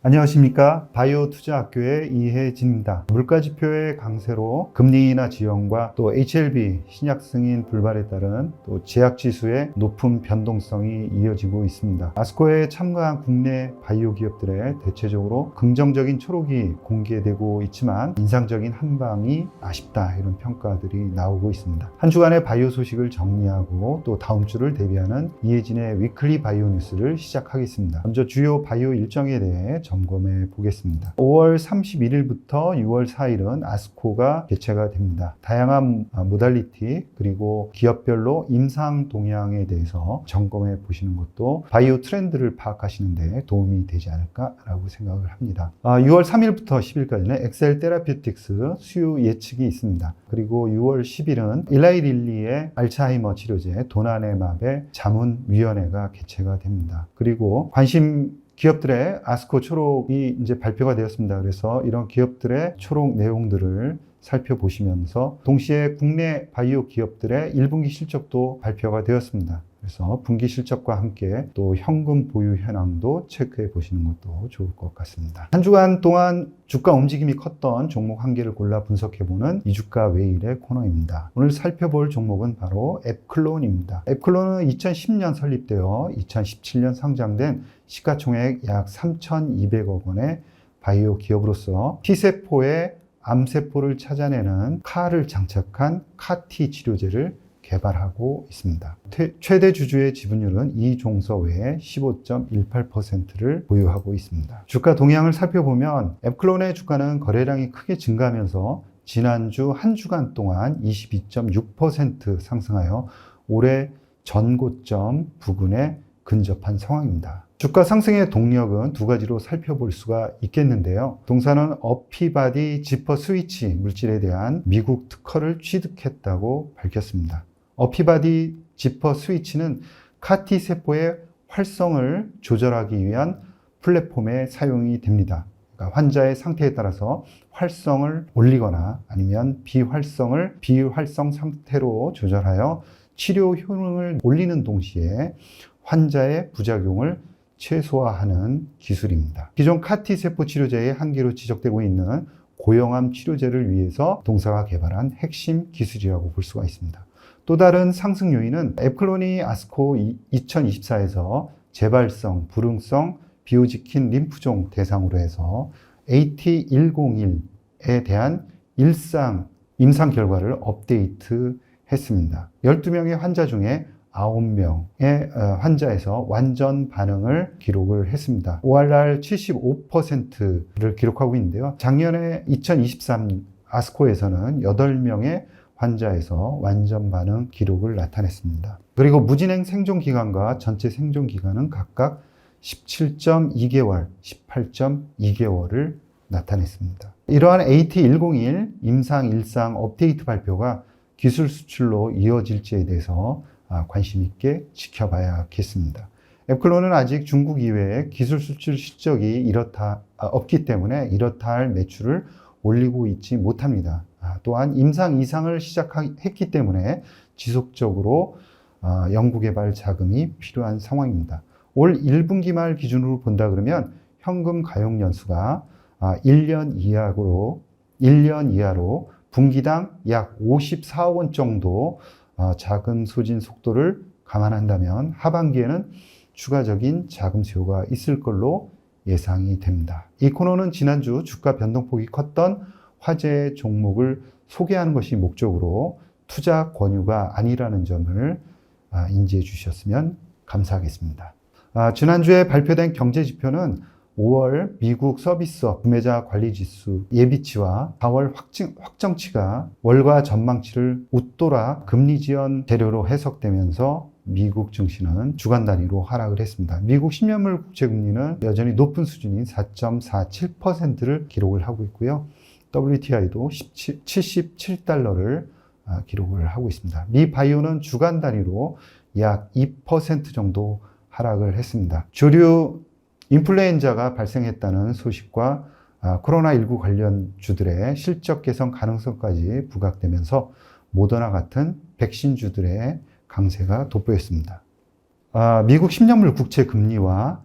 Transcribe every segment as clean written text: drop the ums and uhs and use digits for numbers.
안녕하십니까. 바이오 투자학교의 이혜진입니다. 물가지표의 강세로 금리나 지연과 또 HLB 신약 승인 불발에 따른 또 제약지수의 높은 변동성이 이어지고 있습니다. 아스코에 참가한 국내 바이오 기업들의 대체적으로 긍정적인 초록이 공개되고 있지만 인상적인 한방이 아쉽다, 이런 평가들이 나오고 있습니다. 한 주간의 바이오 소식을 정리하고 또 다음 주를 대비하는 이혜진의 위클리 바이오 뉴스를 시작하겠습니다. 먼저 주요 바이오 일정에 대해 점검해 보겠습니다. 5월 31일부터 6월 4일은 아스코가 개최가 됩니다. 다양한 모달리티 그리고 기업별로 임상 동향에 대해서 점검해 보시는 것도 바이오 트렌드를 파악하시는 데 도움이 되지 않을까라고 생각을 합니다. 6월 3일부터 10일까지는 엑셀 테라퓨틱스 수요 예측이 있습니다. 그리고 6월 10일은 일라이 릴리의 알츠하이머 치료제 도나네맙의 자문위원회가 개최가 됩니다. 그리고 관심 기업들의 아스코 초록이 이제 발표가 되었습니다. 그래서 이런 기업들의 초록 내용들을 살펴보시면서 동시에 국내 바이오 기업들의 1분기 실적도 발표가 되었습니다. 그래서 분기 실적과 함께 또 현금 보유 현황도 체크해 보시는 것도 좋을 것 같습니다. 한 주간 동안 주가 움직임이 컸던 종목 한 개를 골라 분석해보는 이주가 웨일의 코너입니다. 오늘 살펴볼 종목은 바로 앱클론입니다. 앱클론은 2010년 설립되어 2017년 상장된 시가총액 약 3,200억 원의 바이오 기업으로서 T세포의 암세포를 찾아내는 CAR을 장착한 CAR-T 치료제를 개발하고 있습니다. 최대 주주의 지분율은 이 종서 외에 15.18%를 보유하고 있습니다. 주가 동향을 살펴보면 앱클론의 주가는 거래량이 크게 증가하면서 지난주 한 주간 동안 22.6% 상승하여 올해 전고점 부근에 근접한 상황입니다. 주가 상승의 동력은 두 가지로 살펴볼 수가 있겠는데요. 동사는 어피바디 지퍼 스위치 물질에 대한 미국 특허를 취득했다고 밝혔습니다. 어피바디 지퍼 스위치는 CAR-T 세포의 활성을 조절하기 위한 플랫폼에 사용이 됩니다. 그러니까 환자의 상태에 따라서 활성을 올리거나 아니면 비활성 상태로 조절하여 치료 효능을 올리는 동시에 환자의 부작용을 최소화하는 기술입니다. 기존 CAR-T 세포 치료제의 한계로 지적되고 있는 고형암 치료제를 위해서 동사가 개발한 핵심 기술이라고 볼 수가 있습니다. 또 다른 상승 요인은 앱클론이 아스코 2024에서 재발성, 불응성, 비오지킨 림프종 대상으로 해서 AT101에 대한 임상 결과를 업데이트 했습니다. 12명의 환자 중에 9명의 환자에서 완전 반응을 기록을 했습니다. ORR 75%를 기록하고 있는데요. 작년에 2023 아스코에서는 8명의 환자에서 완전 반응 기록을 나타냈습니다. 그리고 무진행 생존 기간과 전체 생존 기간은 각각 17.2개월, 18.2개월을 나타냈습니다. 이러한 AT101 임상 일상 업데이트 발표가 기술 수출로 이어질지에 대해서 관심 있게 지켜봐야겠습니다. 앱클론은 아직 중국 이외에 기술 수출 실적이 없기 때문에 이렇다 할 매출을 올리고 있지 못합니다. 또한 임상 이상을 시작했기 때문에 지속적으로 연구개발 자금이 필요한 상황입니다. 올 1분기 말 기준으로 본다 그러면 현금 가용 연수가 1년 이하로 분기당 약 54억 원 정도 자금 소진 속도를 감안한다면 하반기에는 추가적인 자금 수요가 있을 걸로 예상이 됩니다. 이 코너는 지난주 주가 변동폭이 컸던 화제 종목을 소개하는 것이 목적으로 투자 권유가 아니라는 점을 인지해 주셨으면 감사하겠습니다. 지난주에 발표된 경제지표는 5월 미국 서비스업 구매자 관리지수 예비치와 4월 확정치가 월과 전망치를 웃돌아 금리 지연 재료로 해석되면서 미국 증시는 주간 단위로 하락을 했습니다. 미국 10년물 국채금리는 여전히 높은 수준인 4.47%를 기록을 하고 있고요. WTI도 77달러를 기록을 하고 있습니다. 미 바이오는 주간 단위로 약 2% 정도 하락을 했습니다. 주류 인플루엔자가 발생했다는 소식과 코로나19 관련주들의 실적 개선 가능성까지 부각되면서 모더나 같은 백신주들의 강세가 돋보였습니다. 미국 10년물 국채 금리와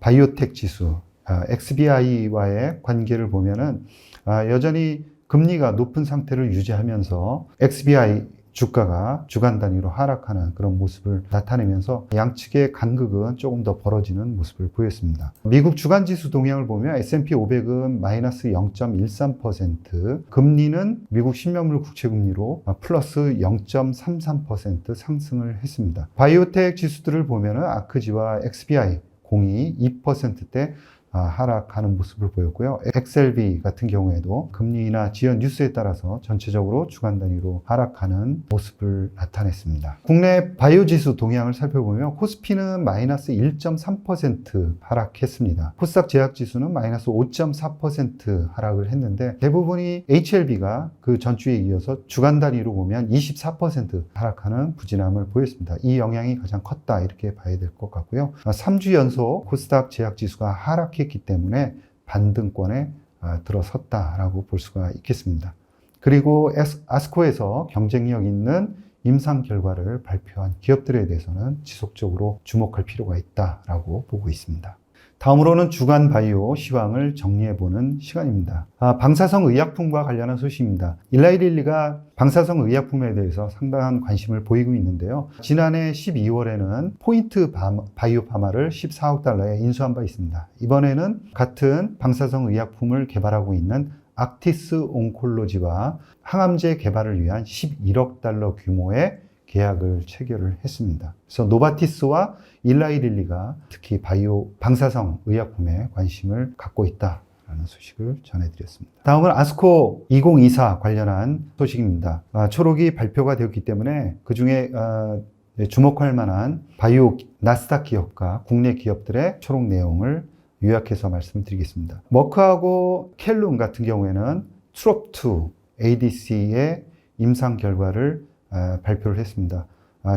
바이오텍 지수, XBI와의 관계를 보면은 여전히 금리가 높은 상태를 유지하면서 XBI 주가가 주간 단위로 하락하는 그런 모습을 나타내면서 양측의 간극은 조금 더 벌어지는 모습을 보였습니다. 미국 주간 지수 동향을 보면 S&P 500은 마이너스 0.13%, 금리는 미국 10년물 국채 금리로 플러스 0.33% 상승을 했습니다. 바이오텍 지수들을 보면 아크지와 XBI 공이 2%대 하락하는 모습을 보였고요. XLB 같은 경우에도 금리나 지연 뉴스에 따라서 전체적으로 주간 단위로 하락하는 모습을 나타냈습니다. 국내 바이오 지수 동향을 살펴보면 코스피는 마이너스 1.3% 하락했습니다. 코스닥 제약 지수는 마이너스 5.4% 하락을 했는데 대부분이 HLB가 그 전주에 이어서 주간 단위로 보면 24% 하락하는 부진함을 보였습니다. 이 영향이 가장 컸다 이렇게 봐야 될 것 같고요. 3주 연속 코스닥 제약 지수가 하락했기 때문에 반등권에 들어섰다라고 볼 수가 있겠습니다. 그리고 아스코에서 경쟁력 있는 임상 결과를 발표한 기업들에 대해서는 지속적으로 주목할 필요가 있다라고 보고 있습니다. 다음으로는 주간 바이오 시황을 정리해보는 시간입니다. 방사성 의약품과 관련한 소식입니다. 일라이릴리가 방사성 의약품에 대해서 상당한 관심을 보이고 있는데요. 지난해 12월에는 포인트 바이오 파마를 14억 달러에 인수한 바 있습니다. 이번에는 같은 방사성 의약품을 개발하고 있는 악티스 온콜로지와 항암제 개발을 위한 11억 달러 규모의 계약을 체결을 했습니다. 그래서 노바티스와 일라이릴리가 특히 방사성 의약품에 관심을 갖고 있다라는 소식을 전해드렸습니다. 다음은 아스코 2024 관련한 소식입니다. 초록이 발표가 되었기 때문에 그 중에 주목할 만한 바이오 나스닥 기업과 국내 기업들의 초록 내용을 요약해서 말씀드리겠습니다. 머크하고 켈룬 같은 경우에는 트롭2 ADC의 임상 결과를 발표를 했습니다.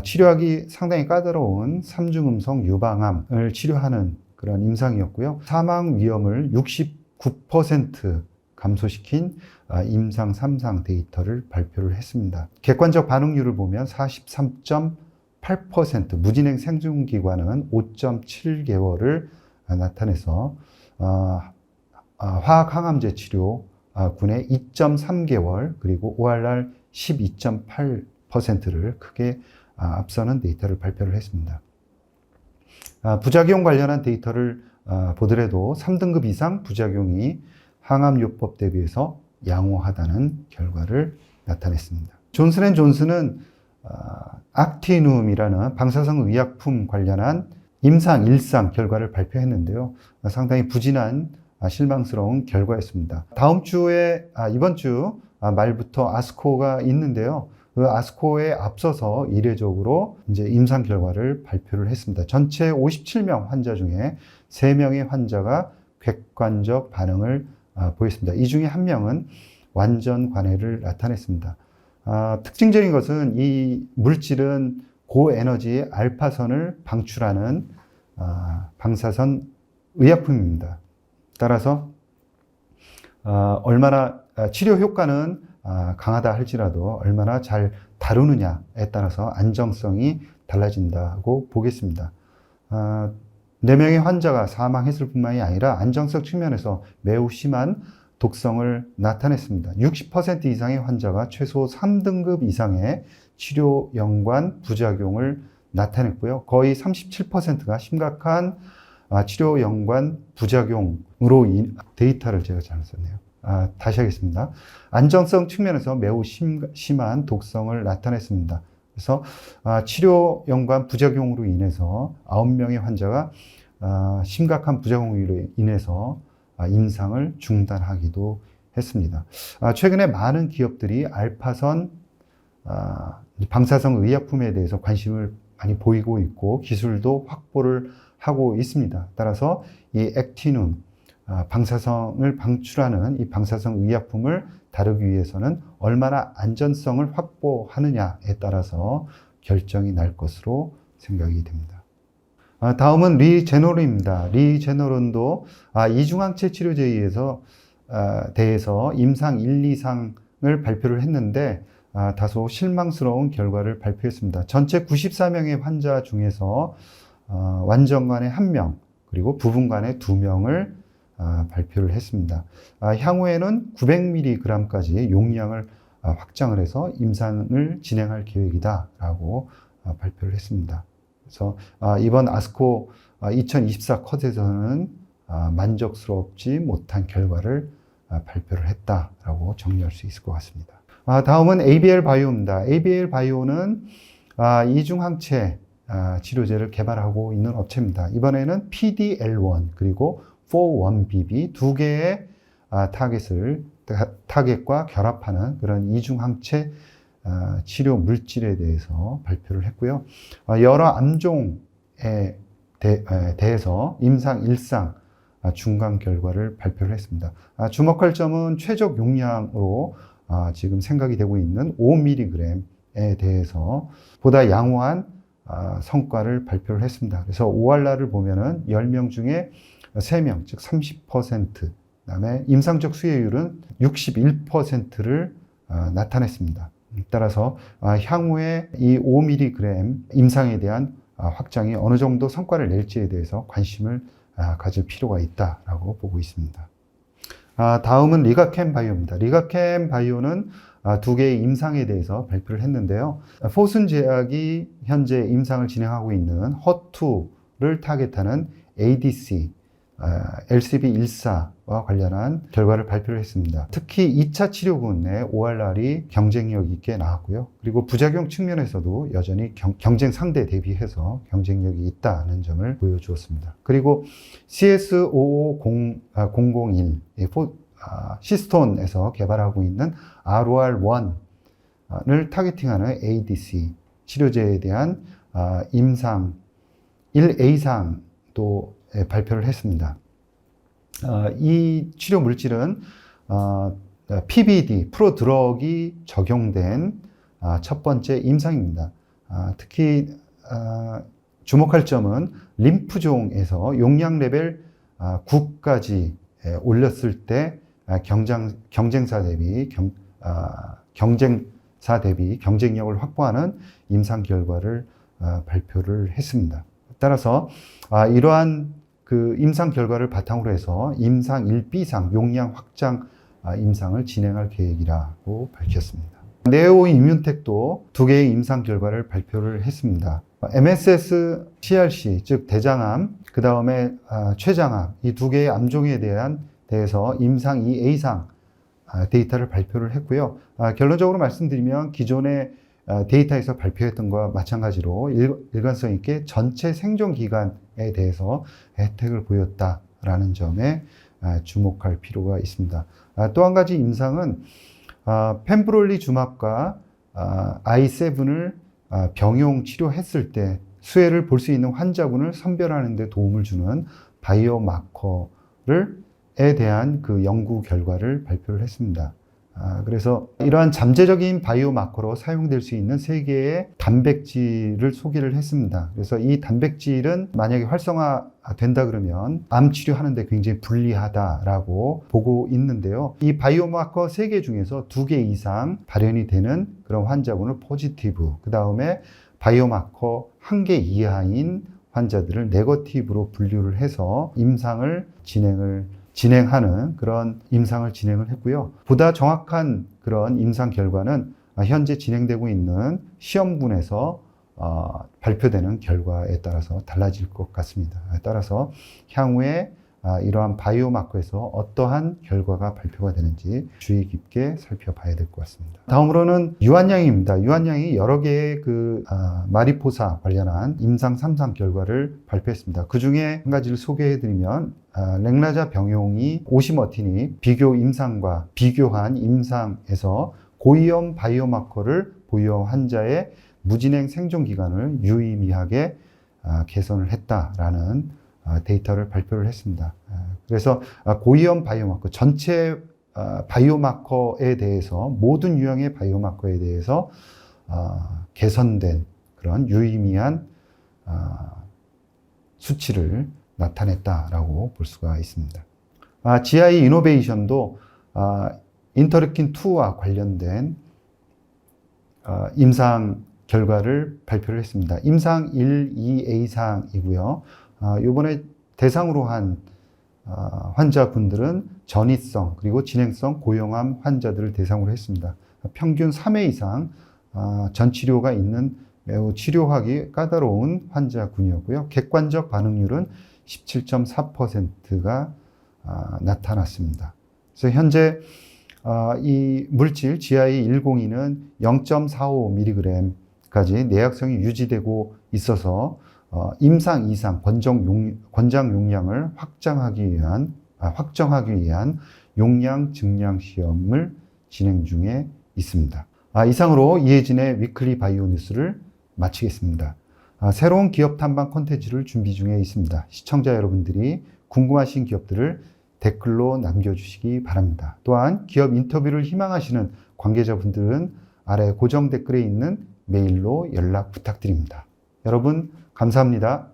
치료하기 상당히 까다로운 삼중음성 유방암을 치료하는 그런 임상이었고요. 사망 위험을 69% 감소시킨 임상 3상 데이터를 발표를 했습니다. 객관적 반응률을 보면 43.8%, 무진행 생존기간은 5.7개월을 나타내서 화학 항암제 치료 군의 2.3개월 그리고 ORR 12.8%를 크게 앞서는 데이터를 발표를 했습니다. 부작용 관련한 데이터를 보더라도 3등급 이상 부작용이 항암요법 대비해서 양호하다는 결과를 나타냈습니다. 존슨앤존슨은 악티눔이라는 방사성 의약품 관련한 임상 1상 결과를 발표했는데요. 상당히 부진한 실망스러운 결과였습니다. 이번 주 말부터 아스코가 있는데요. 그 아스코에 앞서서 이례적으로 이제 임상 결과를 발표를 했습니다. 전체 57명 환자 중에 3명의 환자가 객관적 반응을 보였습니다. 이 중에 1명은 완전 관해를 나타냈습니다. 특징적인 것은 이 물질은 고에너지 알파선을 방출하는 방사선 의약품입니다. 따라서 얼마나 치료 효과는 강하다 할지라도 얼마나 잘 다루느냐에 따라서 안정성이 달라진다고 보겠습니다. 4명의 환자가 사망했을 뿐만이 아니라 안정성 측면에서 매우 심한 독성을 나타냈습니다. 60% 이상의 환자가 최소 3등급 이상의 치료 연관 부작용을 나타냈고요. 거의 37%가 심각한 치료 연관 부작용으로 데이터를 제가 잘못 썼네요. 다시 하겠습니다. 안정성 측면에서 매우 심한 독성을 나타냈습니다. 그래서 치료 연관 부작용으로 인해서 9명의 환자가 심각한 부작용으로 인해서 임상을 중단하기도 했습니다. 최근에 많은 기업들이 알파선 방사성 의약품에 대해서 관심을 많이 보이고 있고 기술도 확보를 하고 있습니다. 따라서 이 액티눔 방사성을 방출하는 이 방사성 의약품을 다루기 위해서는 얼마나 안전성을 확보하느냐에 따라서 결정이 날 것으로 생각이 됩니다. 다음은 리제노론입니다. 리제노론도 이중항체 치료제에 대해서 임상 1, 2상을 발표를 했는데 다소 실망스러운 결과를 발표했습니다. 전체 94명의 환자 중에서 완전관의 1명, 그리고 부분관의 2명을 발표를 했습니다. 향후에는 900mg까지 용량을 확장을 해서 임상을 진행할 계획이다라고 발표를 했습니다. 그래서 이번 아스코 2024 컷에서는 만족스럽지 못한 결과를 발표를 했다라고 정리할 수 있을 것 같습니다. 다음은 ABL 바이오입니다. ABL 바이오는 이중항체 치료제를 개발하고 있는 업체입니다. 이번에는 PDL1 그리고 4-1BB 두 개의 타겟과 결합하는 그런 이중항체 치료 물질에 대해서 발표를 했고요. 여러 암종에 대해서 임상 1상 중간 결과를 발표를 했습니다. 주목할 점은 최적 용량으로 지금 생각이 되고 있는 5mg에 대해서 보다 양호한 성과를 발표를 했습니다. 그래서 ORR을 보면은 10명 중에 3명, 즉 30%, 그다음에 임상적 수혜율은 61%를 나타냈습니다. 따라서 향후에 이 5mg 임상에 대한 확장이 어느 정도 성과를 낼지에 대해서 관심을 가질 필요가 있다라고 보고 있습니다. 다음은 리가캠 바이오입니다. 리가캠 바이오는 두 개의 임상에 대해서 발표를 했는데요. 포슨 제약이 현재 임상을 진행하고 있는 HER2를 타겟하는 ADC, LCB14와 관련한 결과를 발표를 했습니다. 특히 2차 치료군 내 ORR이 경쟁력 있게 나왔고요. 그리고 부작용 측면에서도 여전히 경쟁 상대 대비해서 경쟁력이 있다는 점을 보여주었습니다. 그리고 CS55001, 시스톤에서 개발하고 있는 ROR1을 타겟팅하는 ADC 치료제에 대한 임상 1A상도 발표를 했습니다. 이 치료 물질은 PBD, 프로드럭이 적용된 첫 번째 임상입니다. 특히 주목할 점은 림프종에서 용량 레벨 9까지 올렸을 때 경쟁사 대비 경쟁력을 확보하는 임상 결과를 발표를 했습니다. 따라서 이러한 그 임상 결과를 바탕으로 해서 임상 1B상 용량 확장 임상을 진행할 계획이라고 밝혔습니다. 네오 임뮨텍도 두 개의 임상 결과를 발표를 했습니다. MSS CRC, 즉 대장암, 그 다음에 췌장암, 이 두 개의 암종에 대해서 임상 2A상 데이터를 발표를 했고요. 결론적으로 말씀드리면 기존의 데이터에서 발표했던 것과 마찬가지로 일관성 있게 전체 생존 기간에 대해서 혜택을 보였다라는 점에 주목할 필요가 있습니다. 또 한 가지 임상은 펜브롤리주맙과 I7을 병용 치료했을 때 수혜를 볼 수 있는 환자군을 선별하는 데 도움을 주는 바이오마커에 대한 그 연구 결과를 발표를 했습니다. 그래서 이러한 잠재적인 바이오마커로 사용될 수 있는 3개의 단백질을 소개를 했습니다. 그래서 이 단백질은 만약에 활성화된다 그러면 암 치료하는데 굉장히 불리하다라고 보고 있는데요. 이 바이오마커 3개 중에서 2개 이상 발현이 되는 그런 환자군을 포지티브, 그 다음에 바이오마커 1개 이하인 환자들을 네거티브로 분류를 해서 임상을 진행하는 그런 임상을 진행을 했고요. 보다 정확한 그런 임상 결과는 현재 진행되고 있는 시험군에서 발표되는 결과에 따라서 달라질 것 같습니다. 따라서 향후에 이러한 바이오마커에서 어떠한 결과가 발표가 되는지 주의 깊게 살펴봐야 될 것 같습니다. 다음으로는 유한양입니다. 유한양이 여러 개의 마리포사 관련한 임상 3상 결과를 발표했습니다. 그 중에 한 가지를 소개해드리면 렉나자 병용이 오시머틴이 임상과 비교한 임상에서 고위험 바이오마커를 보유한 환자의 무진행 생존 기간을 유의미하게 개선을 했다라는 데이터를 발표를 했습니다. 그래서 고위험 바이오마커, 전체 바이오마커에 대해서 모든 유형의 바이오마커에 대해서 개선된 그런 유의미한 수치를 나타냈다라고 볼 수가 있습니다. GI 이노베이션도 인터루킨2와 관련된 임상 결과를 발표를 했습니다. 임상 1, 2A상이고요. 이번에 대상으로 한 환자분들은 전이성 그리고 진행성 고형암 환자들을 대상으로 했습니다. 평균 3회 이상 전치료가 있는 매우 치료하기 까다로운 환자군이었고요. 객관적 반응률은 17.4%가 나타났습니다. 그래서 현재 이 물질 GI102는 0.45mg까지 내약성이 유지되고 있어서 임상 이상 권장 용량을 확정하기 위한 용량 증량 시험을 진행 중에 있습니다. 이상으로 이혜진의 위클리 바이오 뉴스를 마치겠습니다. 새로운 기업 탐방 콘텐츠를 준비 중에 있습니다. 시청자 여러분들이 궁금하신 기업들을 댓글로 남겨주시기 바랍니다. 또한 기업 인터뷰를 희망하시는 관계자분들은 아래 고정 댓글에 있는 메일로 연락 부탁드립니다. 여러분 감사합니다.